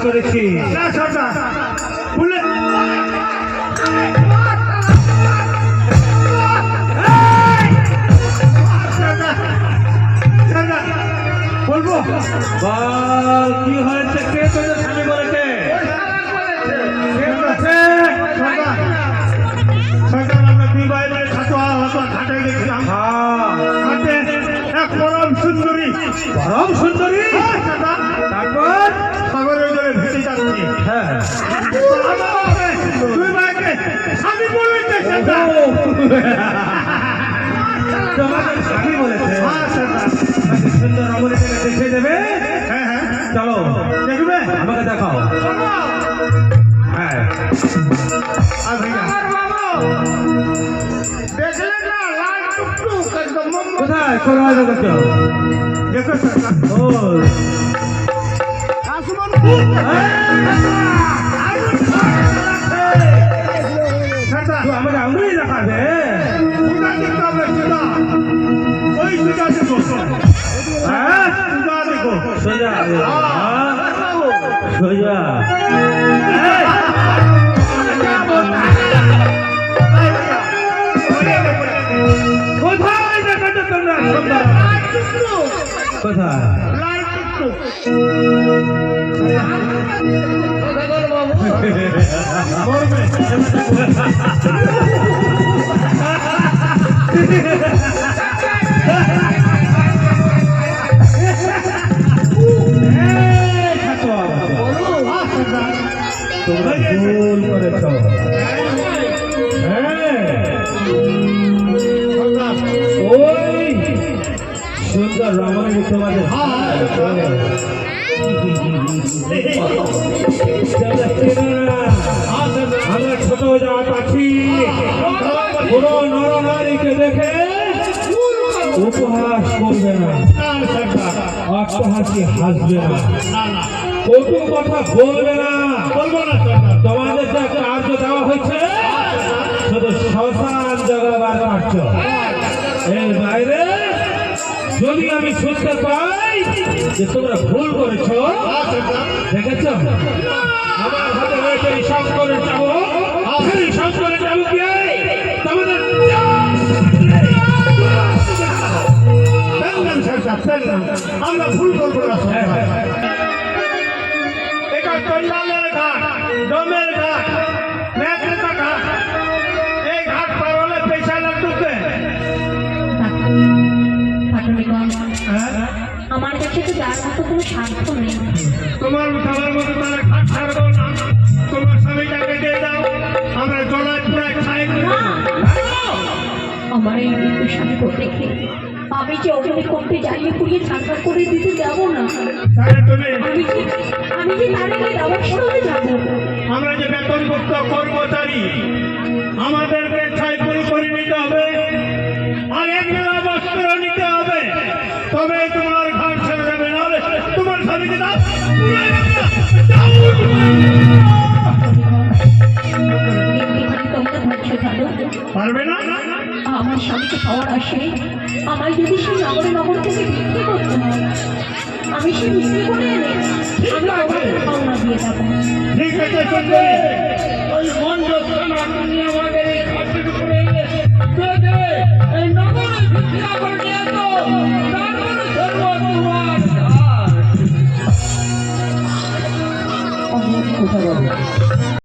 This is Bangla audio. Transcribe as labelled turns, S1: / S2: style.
S1: করেছি পরম সুন্দরী।
S2: পরম সুন্দরী? তারপর
S1: সাগরের জলে ভেসে যাচ্ছে।
S2: হ্যাঁ,
S1: তুই মাকে স্বামী বলে
S2: তোমাদের স্বামী বলেছে
S1: হ্যাঁ সেটা।
S2: নাকি সুন্দর রমণী থেকে দেখে দেবে?
S1: হ্যাঁ হ্যাঁ
S2: চলো
S1: দেখবে।
S2: আমাকে দেখাও। হ্যাঁ,
S1: আর ভাইয়া দেখলে না লাল টুকটুক একদম মোমবাতি।
S2: কোথায় কোথায় দেখেছো?
S1: দেখো সেটা।
S2: ও
S1: আসমান সেটা।
S2: তুই আমাকে আঙুলি দেখাবে?
S1: সুদা দেখতে হবে সুদা। ওই সুদা দেখো।
S2: হ্যাঁ,
S1: সুদা দেখো।
S2: সোজা সোজা। কোথায় দেখাচ্ছ তোমরা সুন্দর? কোথায়?
S1: লাল টুকটুক। মরবে।
S2: তোমরা ভুল করেছ। ওই সুন্দর রমণী তোমাদের আমরা ছোট জাত আছি, কোনো নরনারীকে দেখে উপহাস করবে না, অট্টহাসি হাসবে না, কটু কথা বলবে না।
S1: বলবো না
S2: তোমাদের যে কার্য দেওয়া হয়েছে শুধু শ্মশান জগাবার কার্য। এর বাইরে যদি আমি শুনতে পাই যে তোমরা ভুল করেছ, দেখেছ আমার হাতে রয়েছে এই শঙ্করের চাবুক, সেই শঙ্করের চাবুকে তোমাদের
S1: আমরা ভুল করবো না।
S2: হ্যাঁ, হ্যাঁ, হ্যাঁ।
S1: এটা চন্ডালের ঘাট, ডোমের ঘাট, মেঘনাথ ঘাট। এই ঘাট পার হলে পয়সা লাগবে।
S3: আমার কাছে তো যার মতো কোনো সাধ্য নেই।
S1: তোমার খাবার মতো তারা ঘাট ছাড়বো না। তোমার স্বামীটাকে দিয়ে দাও, আমরা জলায় পুরায় খাই।
S3: না, আমার এই বিদ্যুৎ দেখে আমি যে অগ্নি করতে যাইয়ে পুড়িয়ে ছাড়া করে দিতে যাব না।
S1: তাহলে তুমি
S3: আমি যে তাদেরকে ব্যবস্থা করে যাবো।
S1: আমরা যে বেতনভুক্ত কর্মচারী, আমাদেরকে ছাই পুরি করে নিতে হবে আর এক বেলা বস্ত্র নিতে হবে, তবে তোমার ঘাট ছেড়ে যাবে। নাহলে তোমার স্বামীকে দাও। পারবে না।
S3: আমার স্বামীকে পাওয়ার আসে আমার যদি সেই নগর থেকে বিক্রি করতে হয়, আমি সে বিক্রি করে এনে আমি তোমাকে পাওনা দিয়ে যাবো।
S1: ঠিক আছে সুন্দরী, ওই মন্দ আপনি আমাদের এই ঘাটের উপরে এই নগরে ভিক্ষা করে নিয়ে তো তারপরে ধরবো তোমার ঘাট।
S3: অনেক কথা বলো।